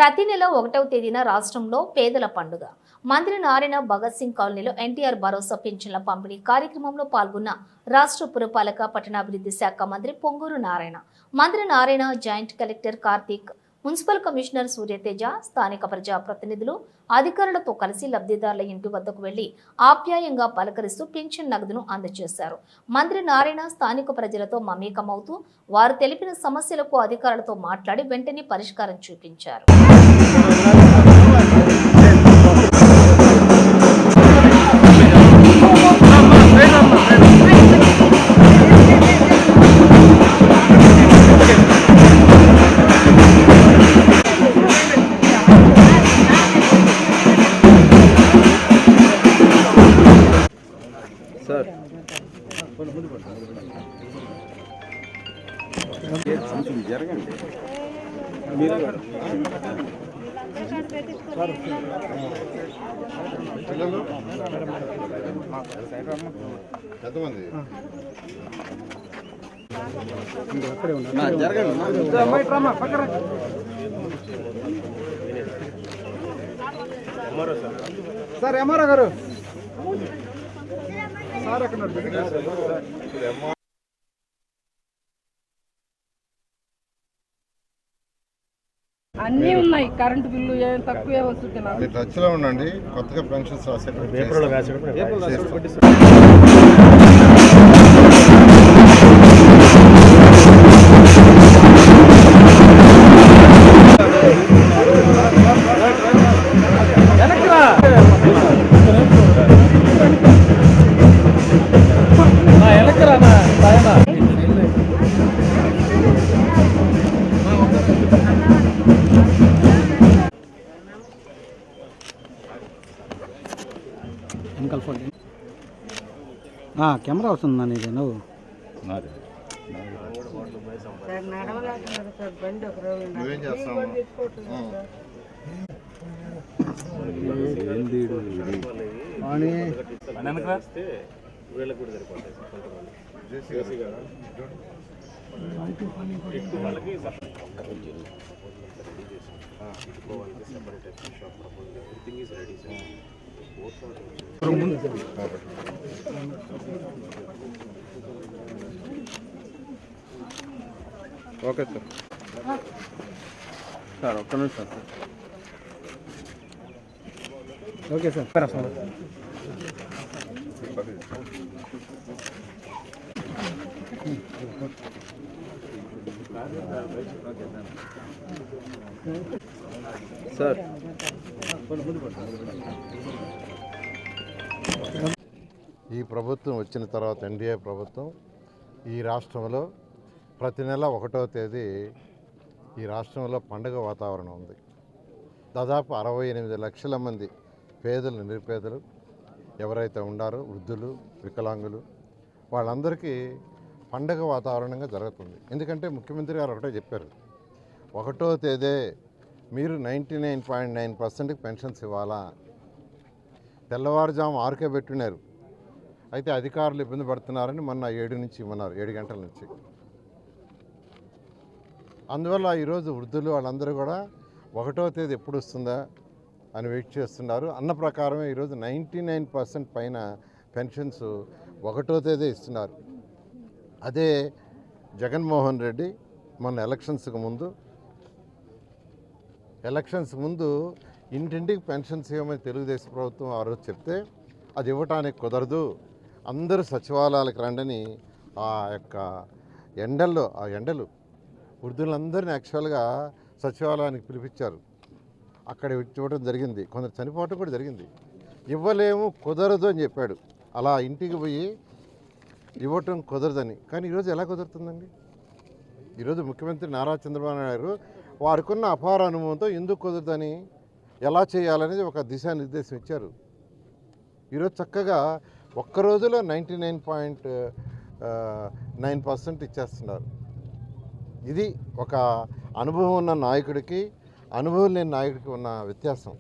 ప్రతి నెల 1వ తేదీన రాష్ట్రంలో పేదల పండుగ. మంత్రి నారాయణ భగత్ సింగ్ కాలనీలో ఎన్టీఆర్ భరోసా పింఛన్ల పంపిణీ కార్యక్రమంలో పాల్గొన్న రాష్ట్ర పురపాలక పట్టణాభివృద్ధి శాఖ మంత్రి పొంగూరు నారాయణ. మంత్రి Narayana, joint collector Karthik, municipal commissioner Surya Teja, స్థానిక ప్రజాప్రతినిధులు, అధికారులతో కలిసి లబ్ధిదారుల ఇంటి వద్దకు వెళ్లి ఆప్యాయంగా పలకరిస్తూ పింఛన్ నగదును అందజేశారు. మంత్రి నారాయణ స్థానిక ప్రజలతో మమేకమవుతూ వారు తెలిపిన సమస్యలకు అధికారులతో మాట్లాడి వెంటనే పరిష్కారం చూపించారు. సార్ జరగండి మీరు పిల్లలు ఎంతమంది జరగండి సార్ ఎంఆర్ఓ గారు సార్ అక్కడ అన్నీ ఉన్నాయి. కరెంటు బిల్లు ఏం తక్కువే వస్తుంది. మీరు టచ్లో ఉండండి. కొత్తగా పెన్షన్స్ కెమెరా వస్తుందా నీది? నువ్వు నువ్వేం చేస్తావు? Okay sir. సార్ ఒక్క నిమిషం సార్. Okay sir. సార్ ఈ ప్రభుత్వం వచ్చిన తర్వాత ఎన్డీఏ ప్రభుత్వం ఈ రాష్ట్రంలో ప్రతి నెల 1వ తేదీ ఈ రాష్ట్రంలో పండుగ వాతావరణం ఉంది. దాదాపు 68 లక్షల మంది పేదలు, నిరుపేదలు ఎవరైతే ఉండారో, వృద్ధులు, వికలాంగులు, వాళ్ళందరికీ పండుగ వాతావరణంగా జరుగుతుంది. ఎందుకంటే ముఖ్యమంత్రి గారు ఒకటే చెప్పారు, 1వ తేదీ మీరు 99.9% పెన్షన్స్ ఇవ్వాలా. తెల్లవారుజాము 6కే పెట్టున్నారు. అయితే అధికారులు ఇబ్బంది పడుతున్నారని మొన్న 7 నుంచి ఇవ్వన్నారు, 7 గంటల నుంచి. అందువల్ల ఈరోజు వృద్ధులు వాళ్ళందరూ కూడా 1వ తేదీ ఎప్పుడు వస్తుందా అని వెయిట్ చేస్తున్నారు. అన్న ప్రకారమే ఈరోజు 99% పైన పెన్షన్స్ 1వ తేదీ ఇస్తున్నారు. అదే జగన్మోహన్ రెడ్డి మొన్న ఎలక్షన్స్కి ముందు ఇంటింటికి పెన్షన్స్ ఇవ్వమని తెలుగుదేశం ప్రభుత్వం ఆ రోజు చెప్తే అది ఇవ్వటానికి కుదరదు, అందరూ సచివాలయాలకు రండని ఆ ఎండలు వృద్ధులందరినీ యాక్చువల్గా సచివాలయానికి పిలిపించారు. అక్కడ ఇవ్వడం జరిగింది. కొందరు చనిపోవటం కూడా జరిగింది. ఇవ్వలేము, కుదరదు అని చెప్పాడు. అలా ఇంటికి పోయి ఇవ్వటం కుదరదని. కానీ ఈరోజు ఎలా కుదురుతుందండి? ఈరోజు ముఖ్యమంత్రి నారా చంద్రబాబు నాయుడు గారు వారికున్న అపార అనుభవంతో ఎందుకు కుదరదని, ఎలా చేయాలనేది ఒక దిశానిర్దేశం ఇచ్చారు. ఈరోజు చక్కగా ఒక్క రోజులో 99.9% ఇచ్చేస్తున్నారు. ఇది ఒక అనుభవం ఉన్న నాయకుడికి, అనుభవం లేని నాయకుడికి ఉన్న వ్యత్యాసం.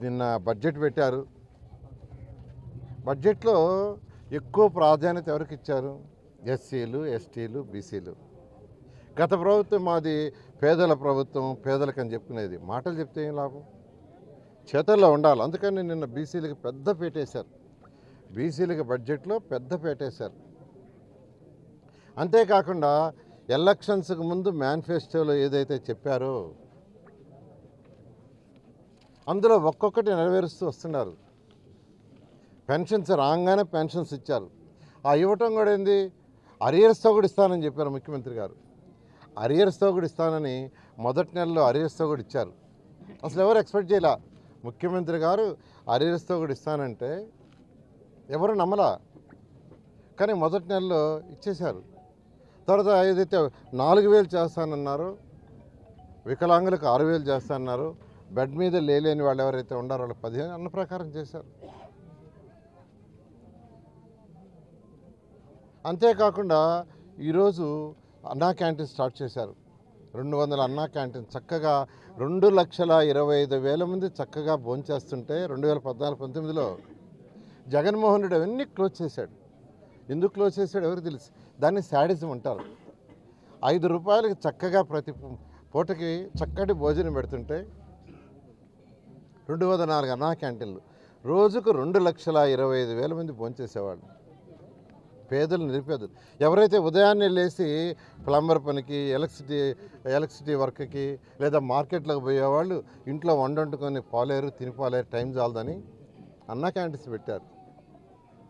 నిన్న బడ్జెట్ పెట్టారు. బడ్జెట్లో ఎక్కువ ప్రాధాన్యత ఎవరికి ఇచ్చారు? ఎస్సీలు, ఎస్టీలు, బీసీలు. గత ప్రభుత్వం మాది పేదల ప్రభుత్వం పేదలకని చెప్పుకునేది. మాటలు చెప్తే ఏం లాభం, చేతల్లో ఉండాలి. అందుకని నిన్న బీసీలకు పెద్ద పేటేశారు, బీసీలకు బడ్జెట్లో పెద్ద పేటేశారు. అంతేకాకుండా ఎలక్షన్స్కి ముందు మేనిఫెస్టోలో ఏదైతే చెప్పారో అందులో ఒక్కొక్కటి నెరవేరుస్తూ వస్తున్నారు. పెన్షన్స్ రాగానే పెన్షన్స్ ఇచ్చారు. ఆ ఇవ్వటం కూడా ఏంది, అరియర్స్తో కూడా ఇస్తానని చెప్పారు ముఖ్యమంత్రి గారు. అరియర్స్తో కూడా ఇస్తానని మొదటి నెలలో అరియర్స్తో కూడా ఇచ్చారు. అసలు ఎవరు ఎక్స్పెక్ట్ చేయలే. ముఖ్యమంత్రి గారు అరియర్స్తో కూడా ఇస్తానంటే ఎవరు నమ్మలా, కానీ మొదటి నెలలో ఇచ్చేశారు. తర్వాత ఏదైతే 4,000 చేస్తానన్నారో, వికలాంగులకు 6,000 చేస్తానన్నారు, బెడ్ మీద లేలేని వాళ్ళు ఎవరైతే ఉన్నారో వాళ్ళు 15 అన్న ప్రకారం చేశారు. అంతేకాకుండా ఈరోజు అన్నా క్యాంటీన్ స్టార్ట్ చేశారు. 200 అన్నా క్యాంటీన్ చక్కగా 2,25,000 మంది చక్కగా భోంచేస్తుంటే 2014-19లో జగన్మోహన్ రెడ్డి అవన్నీ క్లోజ్ చేశాడు. ఎందుకు క్లోజ్ చేశాడు ఎవరికి తెలుసు. దాన్ని శాడిజం అంటారు. 5 రూపాయలకి చక్కగా ప్రతి పూటకి చక్కటి భోజనం పెడుతుంటే 204 అన్నా క్యాంటీన్లు, రోజుకు 2,25,000 మంది భోంచేసేవాళ్ళు. పేదలు నిరుపేదలు ఎవరైతే ఉదయాన్నే లేచి ప్లంబర్ పనికి, ఎలక్ట్రిసిటీ వర్క్కి లేదా మార్కెట్లోకి పోయేవాళ్ళు ఇంట్లో వండుకొని పోలేరు, తినిపోలేరు, టైం చాలదని అన్నా క్యాంటీన్స్ పెట్టారు.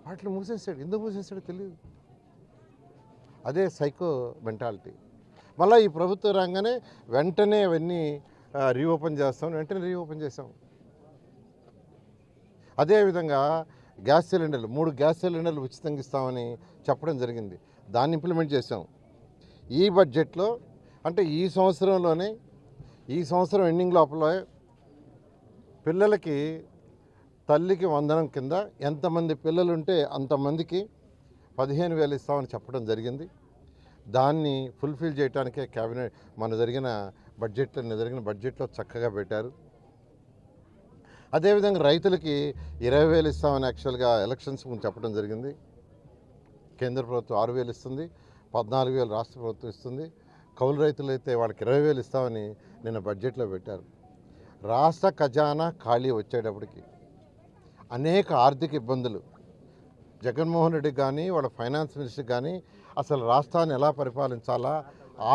వాటిని మూసేసాడు. ఎందుకు మూసేసాడో తెలియదు. అదే సైకో మెంటాలిటీ. మళ్ళీ ఈ ప్రభుత్వం రాగానే వెంటనే అవన్నీ రీఓపెన్ చేస్తాం, వెంటనే రీఓపెన్ చేసాం. అదేవిధంగా గ్యాస్ సిలిండర్లు 3 గ్యాస్ సిలిండర్లు ఉచితంగా ఇస్తామని చెప్పడం జరిగింది. దాన్ని ఇంప్లిమెంట్ చేసాం. ఈ బడ్జెట్లో అంటే ఈ సంవత్సరంలోనే, ఈ సంవత్సరం ఎండింగ్ లోపల పిల్లలకి తల్లికి వందనం కింద ఎంతమంది పిల్లలు ఉంటే అంతమందికి 15,000 ఇస్తామని చెప్పడం జరిగింది. దాన్ని ఫుల్ఫిల్ చేయడానికే క్యాబినెట్ జరిగిన బడ్జెట్లో చక్కగా పెట్టారు. అదేవిధంగా రైతులకి 20,000 ఇస్తామని యాక్చువల్గా ఎలక్షన్స్ ముందు చెప్పడం జరిగింది. కేంద్ర ప్రభుత్వం 6,000 ఇస్తుంది, 14,000 రాష్ట్ర ప్రభుత్వం ఇస్తుంది. కౌలు రైతులు అయితే వాళ్ళకి 20,000 ఇస్తామని నిన్న బడ్జెట్లో పెట్టారు. రాష్ట్ర ఖజానా ఖాళీ వచ్చేటప్పటికి అనేక ఆర్థిక ఇబ్బందులు జగన్మోహన్ రెడ్డి కానీ వాళ్ళ ఫైనాన్స్ మినిస్టర్ కానీ అసలు రాష్ట్రాన్ని ఎలా పరిపాలించాలా,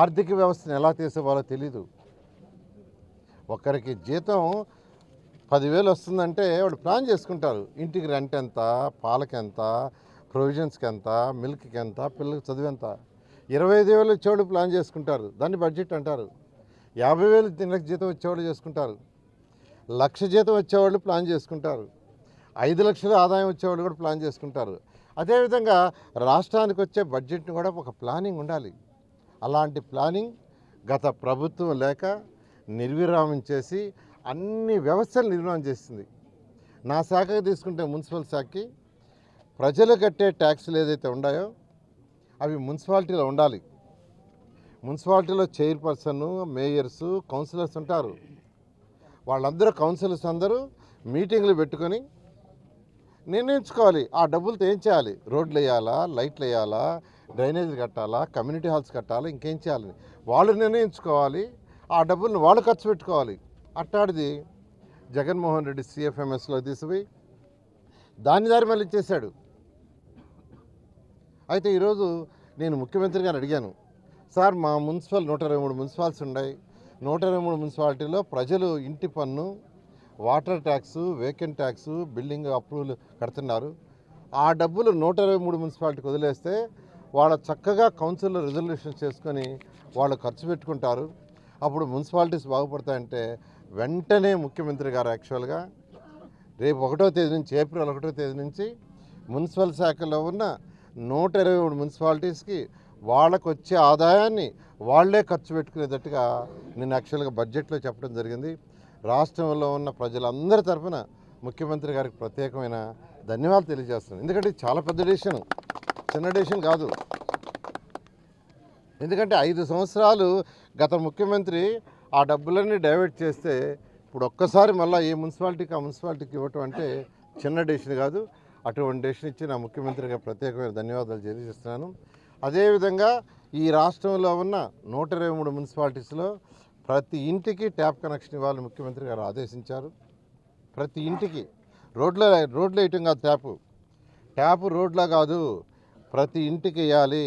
ఆర్థిక వ్యవస్థను ఎలా తీసుకోవాలో తెలీదు. ఒకరికి జీతం 10,000 వస్తుందంటే వాడు ప్లాన్ చేసుకుంటారు. ఇంటికి రెంట్ ఎంత, పాలకి ఎంత, ప్రొవిజన్స్కి ఎంత, మిల్క్కి ఎంత, పిల్లలకి చదువు ఎంత. 25,000 ఇచ్చేవాళ్ళు ప్లాన్ చేసుకుంటారు. దాన్ని బడ్జెట్ అంటారు. 50,000 నెలకు జీతం వచ్చేవాళ్ళు చేసుకుంటారు. 1,00,000 జీతం వచ్చేవాళ్ళు ప్లాన్ చేసుకుంటారు. 5 లక్షల ఆదాయం వచ్చేవాళ్ళు కూడా ప్లాన్ చేసుకుంటారు. అదేవిధంగా రాష్ట్రానికి వచ్చే బడ్జెట్ని కూడా ఒక ప్లానింగ్ ఉండాలి. అలాంటి ప్లానింగ్ గత ప్రభుత్వం లేక నిర్విరామం చేసి అన్ని వ్యవస్థలు నిర్మాణం చేసింది. నా శాఖకు తీసుకుంటే మున్సిపల్ శాఖకి ప్రజలు కట్టే ట్యాక్సులు ఏదైతే ఉన్నాయో అవి మున్సిపాలిటీలో ఉండాలి. మున్సిపాలిటీలో చైర్పర్సన్, మేయర్సు, కౌన్సిలర్స్ ఉంటారు. వాళ్ళందరూ కౌన్సిలర్స్ అందరూ మీటింగ్లు పెట్టుకొని నిర్ణయించుకోవాలి ఆ డబ్బులతో ఏం చేయాలి. రోడ్లు వేయాలా, లైట్లు వేయాలా, డ్రైనేజీలు కట్టాలా, కమ్యూనిటీ హాల్స్ కట్టాలా, ఇంకేం చేయాలని వాళ్ళు నిర్ణయించుకోవాలి. ఆ డబ్బులను వాళ్ళు ఖర్చు పెట్టుకోవాలి. అట్టాడిది జగన్మోహన్ రెడ్డి CFMSలో తీసిపోయి దాని దారి మళ్ళీ ఇచ్చేశాడు. అయితే ఈరోజు నేను ముఖ్యమంత్రి గారిని అడిగాను, సార్ మా 123 మున్సిపాలిటీస్ ఉన్నాయి. 123 మున్సిపాలిటీలో ప్రజలు ఇంటి పన్ను, water tax, vacant tax, building approval కడుతున్నారు. ఆ డబ్బులు 123 మున్సిపాలిటీకి వదిలేస్తే వాళ్ళ చక్కగా కౌన్సిల్లో రిజల్యూషన్ చేసుకొని వాళ్ళు ఖర్చు పెట్టుకుంటారు. అప్పుడు మున్సిపాలిటీస్ బాగుపడతాయంటే వెంటనే ముఖ్యమంత్రి గారు యాక్చువల్గా రేపు 1వ తేదీ నుంచి, ఏప్రిల్ 1వ తేదీ నుంచి మున్సిపల్ శాఖలో ఉన్న 123 మున్సిపాలిటీస్కి వాళ్ళకు వచ్చే ఆదాయాన్ని వాళ్లే ఖర్చు పెట్టుకునేటట్టుగా నేను యాక్చువల్గా బడ్జెట్లో చెప్పడం జరిగింది. రాష్ట్రంలో ఉన్న ప్రజలందరి తరఫున ముఖ్యమంత్రి గారికి ప్రత్యేకమైన ధన్యవాదాలు తెలియజేస్తున్నాను. ఎందుకంటే చాలా పెద్ద డెసిషన్, చిన్న డెసిషన్ కాదు. ఎందుకంటే 5 సంవత్సరాలు గత ముఖ్యమంత్రి ఆ డబ్బులన్నీ డైవర్ట్ చేస్తే ఇప్పుడు ఒక్కసారి మళ్ళీ ఏ మున్సిపాలిటీకి ఆ మున్సిపాలిటీకి ఇవ్వటం అంటే చిన్న డెసిషన్ కాదు. అటువంటి డెసిషన్ ఇచ్చి నా ముఖ్యమంత్రికి ప్రత్యేకమైన ధన్యవాదాలు తెలియజేస్తున్నాను. అదేవిధంగా ఈ రాష్ట్రంలో ఉన్న 123 మున్సిపాలిటీస్లో ప్రతి ఇంటికి ట్యాప్ కనెక్షన్ ఇవ్వాలని ముఖ్యమంత్రి గారు ఆదేశించారు. ప్రతి ఇంటికి రోడ్లో వేయటం కాదు, ట్యాప్ రోడ్లో కాదు, ప్రతి ఇంటికి వేయాలి.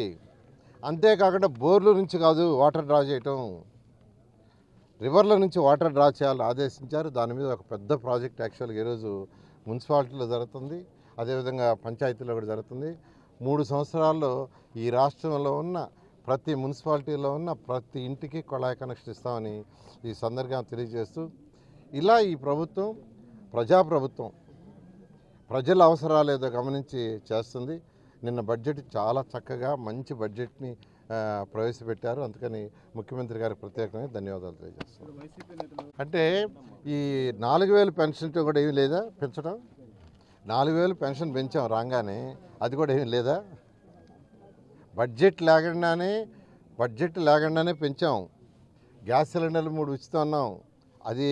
అంతేకాకుండా బోర్ల నుంచి కాదు వాటర్ డ్రా చేయటం, రివర్ల నుంచి వాటర్ డ్రా చేయాలని ఆదేశించారు. దాని మీద ఒక పెద్ద ప్రాజెక్ట్ యాక్చువల్గా ఈరోజు మున్సిపాలిటీలో జరుగుతుంది, అదేవిధంగా పంచాయతీలో కూడా జరుగుతుంది. 3 సంవత్సరాల్లో ఈ రాష్ట్రంలో ఉన్న ప్రతి మున్సిపాలిటీలో ఉన్న ప్రతి ఇంటికి కొళాయి కనెక్షన్ ఇస్తామని ఈ సందర్భంగా తెలియజేస్తూ, ఇలా ఈ ప్రభుత్వం ప్రజాప్రభుత్వం ప్రజల అవసరాలు ఏదో గమనించి చేస్తుంది. నిన్న బడ్జెట్ చాలా చక్కగా మంచి బడ్జెట్ని ప్రవేశపెట్టారు. అందుకని ముఖ్యమంత్రి గారికి ప్రత్యేకంగా ధన్యవాదాలు తెలియజేస్తాం. అంటే ఈ 4000 పెన్షన్ కూడా ఏమీ లేదా పెంచడం, 4000 పెన్షన్ పెంచాం రాగానే, అది కూడా ఏమీ లేదా. బడ్జెట్ లేకుండానే పెంచాం. గ్యాస్ సిలిండర్లు 3 ఉచితం అన్నాం, అది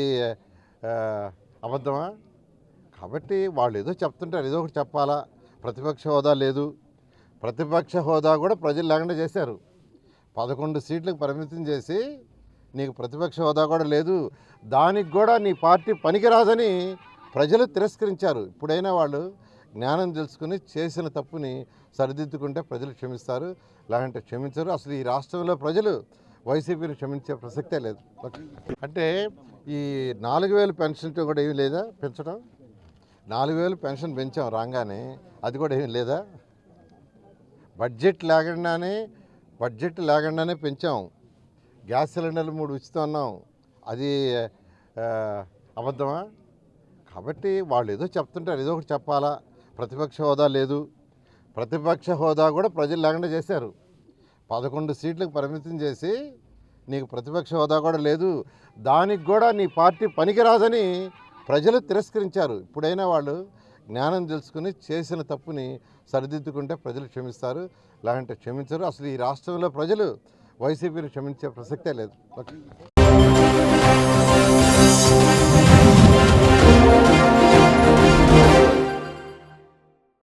అబద్ధమా? కాబట్టి వాళ్ళు ఏదో చెప్తుంటారు, ఏదో ఒకటి చెప్పాలా. ప్రతిపక్ష హోదా లేదు, ప్రతిపక్ష హోదా కూడా ప్రజలు లేకుండా చేశారు. 11 సీట్లకు పరిమితం చేసి నీకు ప్రతిపక్ష హోదా కూడా లేదు, దానికి కూడా నీ పార్టీ పనికిరాదని ప్రజలు తిరస్కరించారు. ఇప్పుడైనా వాళ్ళు జ్ఞానం తెలుసుకుని చేసిన తప్పుని సరిదిద్దుకుంటే ప్రజలు క్షమిస్తారు, లేదంటే క్షమించరు. అసలు ఈ రాష్ట్రంలో ప్రజలు వైసీపీని క్షమించే ప్రసక్తే లేదు. అంటే ఈ 4000 పెన్షన్ కూడా ఏమీ లేదా పెంచడం, 4000 పెన్షన్ పెంచాం రాగానే, అది కూడా ఏమీ లేదా. బడ్జెట్ లేకుండానే పెంచాం. గ్యాస్ సిలిండర్లు 3 ఉచితం అన్నాం, అది అబద్ధమా? కాబట్టి వాళ్ళు ఏదో చెప్తుంటారు, ఏదో ఒకటి చెప్పాలా. ప్రతిపక్ష హోదా లేదు, ప్రతిపక్ష హోదా కూడా ప్రజలు లేకుండా చేశారు. 11 సీట్లకు పరిమితం చేసి నీకు ప్రతిపక్ష హోదా కూడా లేదు, దానికి కూడా నీ పార్టీ పనికిరాదని ప్రజలు తిరస్కరించారు. ఇప్పుడైనా వాళ్ళు జ్ఞానం తెలుసుకుని చేసిన తప్పుని సరిదిద్దుకుంటే ప్రజలు క్షమిస్తారు, లేదంటే క్షమించరు. అసలు ఈ రాష్ట్రంలో ప్రజలు వైసీపీని క్షమించే ప్రసక్తే లేదు.